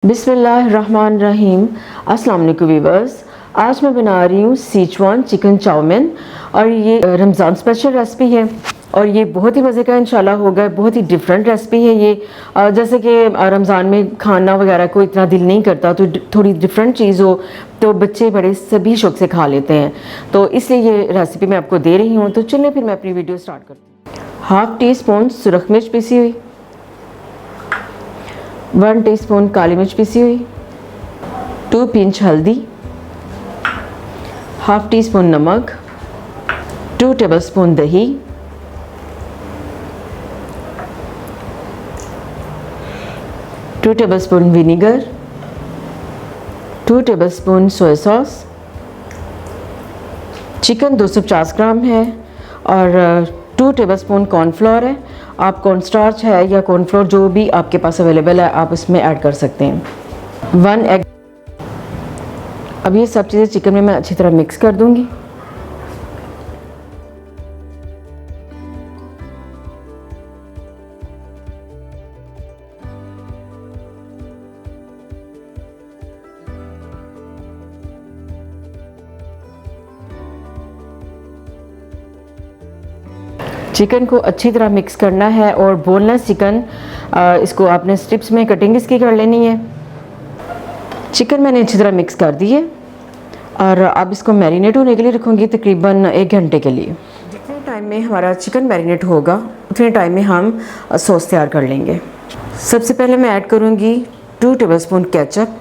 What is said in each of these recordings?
बिस्मिल्लाहिर्रहमानिर्रहीम। अस्सलाम वालेकुम व्यूअर्स। आज मैं बना रही हूँ सीचुआन चिकन चाउमीन और ये रमज़ान स्पेशल रेसिपी है और ये बहुत ही मज़े का इंशाल्लाह होगा। बहुत ही डिफरेंट रेसिपी है ये। जैसे कि रमज़ान में खाना वगैरह को इतना दिल नहीं करता, तो थोड़ी डिफरेंट चीज़ हो तो बच्चे बड़े सभी शौक से खा लेते हैं, तो इसलिए ये रेसिपी मैं आपको दे रही हूँ। तो चलिए फिर मैं अपनी वीडियो स्टार्ट करती हूँ। 1/2 टीस्पून सुरख मिर्च पिसी हुई, 1 टीस्पून काली मिर्च पिसी हुई, 2 पिंच हल्दी, 1/2 टीस्पून नमक, 2 टेबलस्पून दही, 2 tablespoon vinegar, 2 tablespoon soya sauce. Chicken 250 ग्राम है और 2 टेबलस्पून कॉर्नफ्लोर है। आप कॉर्नस्टार्च है या कॉर्नफ्लोर जो भी आपके पास अवेलेबल है आप इसमें ऐड कर सकते हैं। 1 एग। अब ये सब चीज़ें चिकन में मैं अच्छी तरह मिक्स कर दूंगी। चिकन को अच्छी तरह मिक्स करना है और बोनलेस चिकन इसको आपने स्ट्रिप्स में कटिंग इसकी कर लेनी है। चिकन मैंने अच्छी तरह मिक्स कर दी है और अब इसको मैरिनेट होने के लिए रखूँगी तकरीबन 1 घंटे के लिए। जितने टाइम में हमारा चिकन मैरिनेट होगा उतने टाइम में हम सॉस तैयार कर लेंगे। सबसे पहले मैं ऐड करूँगी 2 tablespoon ketchup,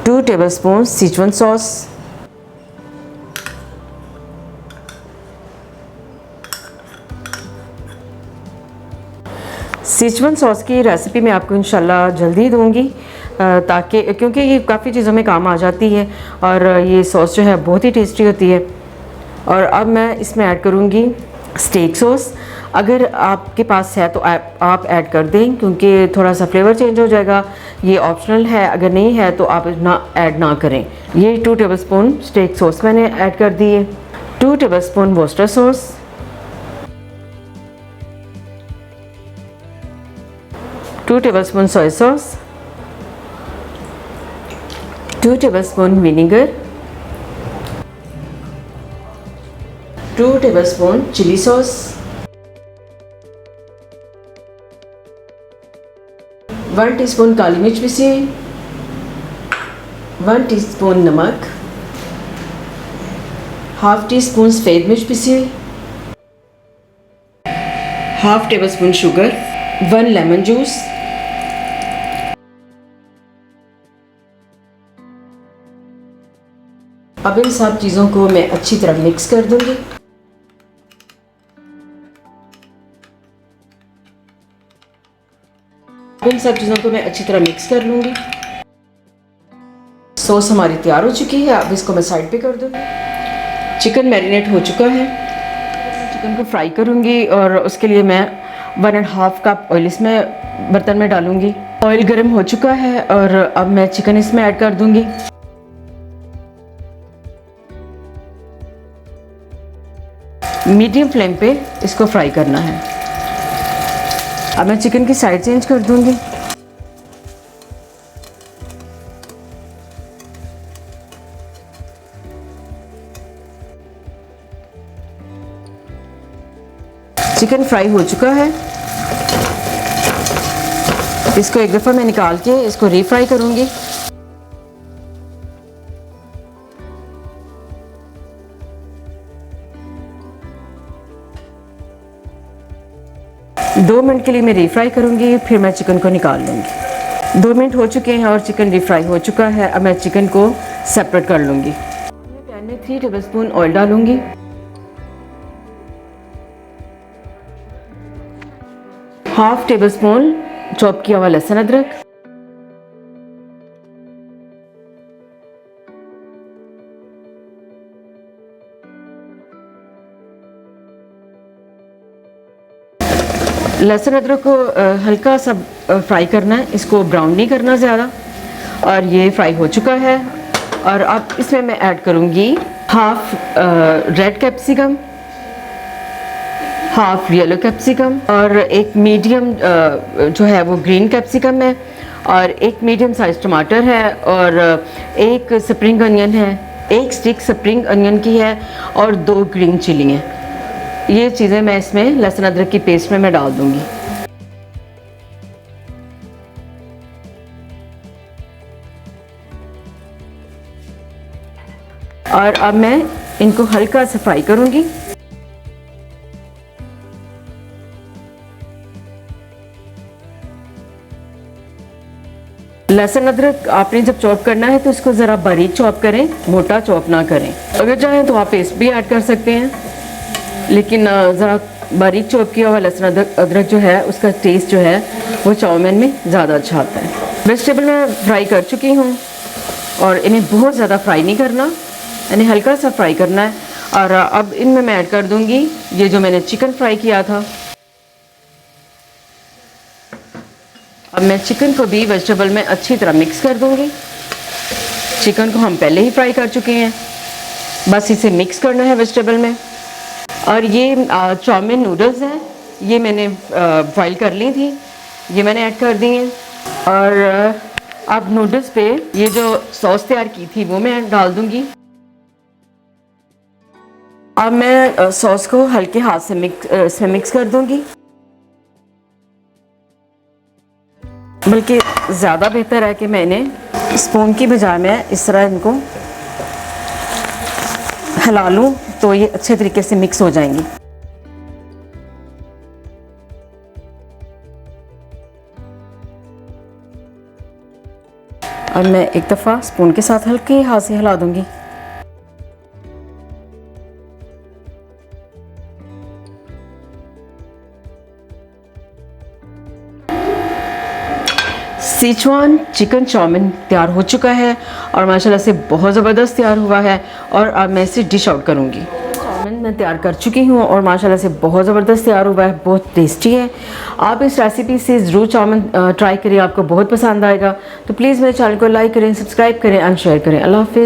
2 tablespoon Sichuan sauce, Sichuan sauce की रेसिपी मैं आपको इंशाल्लाह जल्दी दूंगी, ताकि क्योंकि ये काफ़ी चीज़ों में काम आ जाती है और ये सॉस जो है बहुत ही टेस्टी होती है। और अब मैं इसमें ऐड करूंगी स्टेक सॉस। अगर आपके पास है तो आप ऐड कर दें, क्योंकि थोड़ा सा फ्लेवर चेंज हो जाएगा। ये ऑप्शनल है, अगर नहीं है तो आप ऐड ना करें। ये 2 टेबलस्पून स्टेक सॉस मैंने ऐड कर दी है, 2 tablespoon Worcester sauce, 2 tablespoon soya sauce, 2 tablespoon vinegar, 2 tablespoon chilli sauce, 1 teaspoon काली मिर्च पिसी हुई, 1 टीस्पून नमक, 1/2 टीस्पून सफ़ेद मिर्च पिसी हुई, 1/2 टेबलस्पून शुगर, 1 लेमन जूस, अब इन सब चीज़ों को मैं अच्छी तरह मिक्स कर दूंगी। इन सब चीज़ों को मैं अच्छी तरह मिक्स कर लूंगी। सॉस हमारी तैयार हो चुकी है, अब इसको मैं साइड पे कर दूंगी। चिकन मैरिनेट हो चुका है। चिकन को फ्राई करूंगी और उसके लिए मैं 1.5 कप ऑयल इसमें बर्तन में डालूंगी। ऑयल गर्म हो चुका है और अब मैं चिकन इसमें ऐड कर दूंगी। मीडियम फ्लेम पे इसको फ्राई करना है। अब मैं चिकन की साइड चेंज कर दूंगी। चिकन फ्राई हो चुका है। इसको एक दफ़ा मैं निकाल के इसको रीफ्राई करूंगी। दो मिनट के लिए मैं रीफ्राई करूंगी, फिर मैं चिकन को निकाल लूँगी। 2 मिनट हो चुके हैं और चिकन रीफ्राई हो चुका है। अब मैं चिकन को सेपरेट कर लूँगी। पैन में 3 टेबलस्पून ऑयल डालूँगी, हाफ टेबलस्पून चॉप किया हुआ लहसुन अदरक, लहसुन अदरक को हल्का सा फ्राई करना है, इसको ब्राउन नहीं करना ज़्यादा। और ये फ्राई हो चुका है और अब इसमें मैं ऐड करूँगी half red capsicum, half yellow capsicum और एक मीडियम जो है वो ग्रीन कैप्सिकम है और एक मीडियम साइज टमाटर है और एक स्प्रिंग अनियन है, एक स्टिक स्प्रिंग अनियन की है और 2 ग्रीन चिली हैं। ये चीज़ें मैं इसमें लहसुन अदरक की पेस्ट में मैं डाल दूँगी। और अब मैं इनको हल्का सा फ्राई करूँगी। लहसुन अदरक आपने जब चॉप करना है तो इसको ज़रा बारीक चॉप करें, मोटा चॉप ना करें। अगर चाहें तो आप पेस्ट भी ऐड कर सकते हैं, लेकिन ज़रा बारीक चॉप किया हुआ लहसुन अदरक जो है उसका टेस्ट जो है वो चाउमीन में ज़्यादा अच्छा आता है। वेजिटेबल मैं फ्राई कर चुकी हूँ और इन्हें बहुत ज़्यादा फ्राई नहीं करना, इन्हें हल्का सा फ्राई करना है। और अब इनमें मैं ऐड कर दूँगी ये जो मैंने चिकन फ्राई किया था। अब मैं चिकन को भी वेजिटेबल में अच्छी तरह मिक्स कर दूंगी। चिकन को हम पहले ही फ्राई कर चुके हैं, बस इसे मिक्स करना है वेजिटेबल में। और ये चाउमीन नूडल्स हैं, ये मैंने बॉईल कर ली थी, ये मैंने ऐड कर दी हैं। और अब नूडल्स पे ये जो सॉस तैयार की थी वो मैं डाल दूंगी। अब मैं सॉस को हल्के हाथ से मिक्स कर दूंगी, बल्कि ज़्यादा बेहतर है कि मैं इन्हें स्पून की बजाय मैं इस तरह इनको हिला लूँ तो ये अच्छे तरीके से मिक्स हो जाएंगी। अब मैं एक दफ़ा स्पून के साथ हल्के हाथ से हिला दूँगी। सिचुआन चिकन चाउमीन तैयार हो चुका है और माशाल्लाह से बहुत ज़बरदस्त तैयार हुआ है। और अब मैं इसे डिश आउट करूँगी। चाउमीन मैं तैयार कर चुकी हूँ और माशाल्लाह से बहुत ज़बरदस्त तैयार हुआ है, बहुत टेस्टी है। आप इस रेसिपी से ज़रूर चाउमीन ट्राई करिए, आपको बहुत पसंद आएगा। तो प्लीज़ मेरे चैनल को लाइक करें, सब्सक्राइब करें एंड शेयर करें। अल्लाह हाफ़िज़।